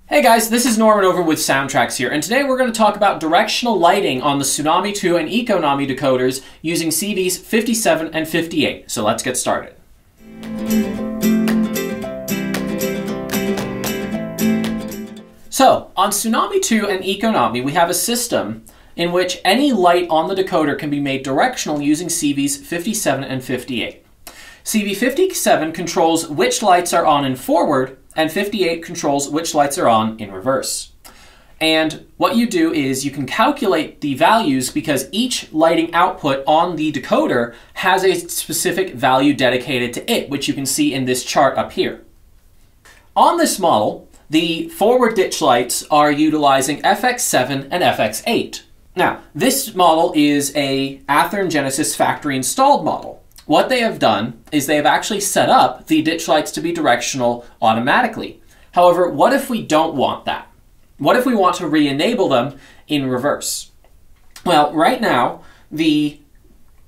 Hey guys, this is Norman over with SoundTraxx here, and today we're going to talk about directional lighting on the Tsunami 2 and Econami decoders using CVs 57 and 58. So let's get started. So, on Tsunami 2 and Econami, we have a system in which any light on the decoder can be made directional using CVs 57 and 58. CV 57 controls which lights are on in forward, and 58 controls which lights are on in reverse. And what you do is you can calculate the values because each lighting output on the decoder has a specific value dedicated to it, which you can see in this chart up here. On this model, the forward ditch lights are utilizing FX7 and FX8. Now, this model is a Athearn Genesis factory installed model. What they have done is they have actually set up the ditch lights to be directional automatically. However, what if we don't want that? What if we want to re-enable them in reverse? Well, right now, the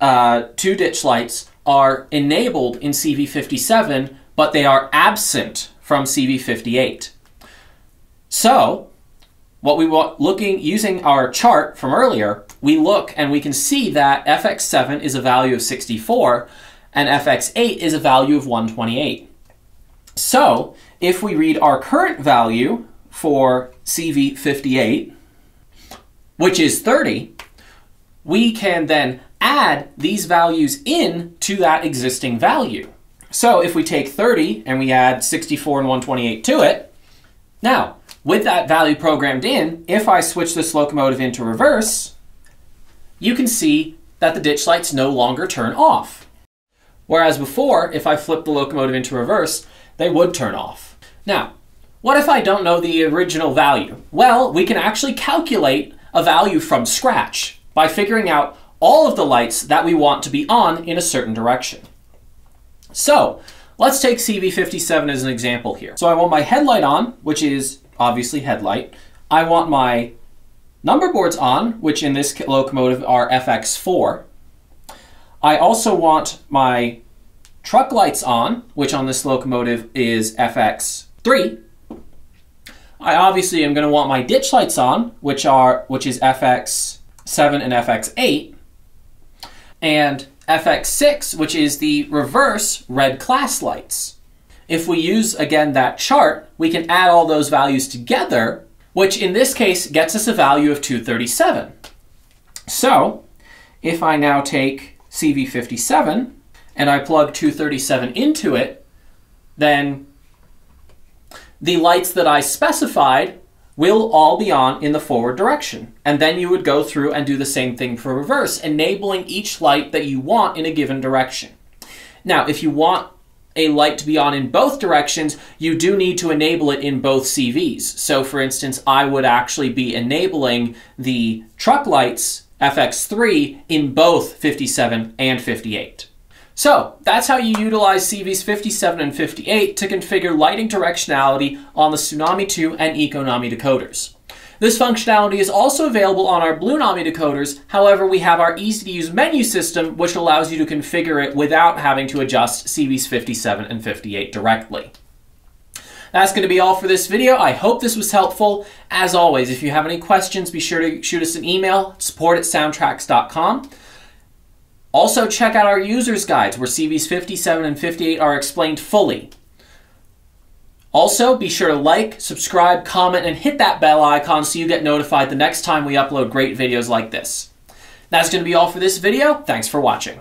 two ditch lights are enabled in CV57, but they are absent from CV58. So, what we want, using our chart from earlier, we look and we can see that FX7 is a value of 64 and FX8 is a value of 128. So, if we read our current value for CV58, which is 30, we can then add these values in to that existing value. So, if we take 30 and we add 64 and 128 to it, now, with that value programmed in, if I switch this locomotive into reverse, you can see that the ditch lights no longer turn off. Whereas before, if I flip the locomotive into reverse, they would turn off. Now, what if I don't know the original value? Well, we can actually calculate a value from scratch by figuring out all of the lights that we want to be on in a certain direction. So, let's take CV57 as an example here. So I want my headlight on, which is obviously headlight. I want my number boards on, which in this locomotive are FX4. I also want my truck lights on, which on this locomotive is FX3. I obviously am going to want my ditch lights on, which is FX7 and FX8. And FX6, which is the reverse red class lights. If we use, again, that chart, we can add all those values together, which in this case gets us a value of 237. So, if I now take CV57 and I plug 237 into it, then the lights that I specified will all be on in the forward direction. And then you would go through and do the same thing for reverse, enabling each light that you want in a given direction. Now, if you want a light to be on in both directions, you do need to enable it in both CVs. So for instance, I would actually be enabling the truck lights FX3 in both 57 and 58. So that's how you utilize CVs 57 and 58 to configure lighting directionality on the Tsunami 2 and Econami decoders. This functionality is also available on our Bluenami decoders. However, we have our easy-to-use menu system, which allows you to configure it without having to adjust CVs 57 and 58 directly. That's going to be all for this video. I hope this was helpful. As always, if you have any questions, be sure to shoot us an email, support@soundtraxx.com. Also, check out our user's guides, where CVs 57 and 58 are explained fully. Also, be sure to like, subscribe, comment, and hit that bell icon so you get notified the next time we upload great videos like this. That's going to be all for this video. Thanks for watching.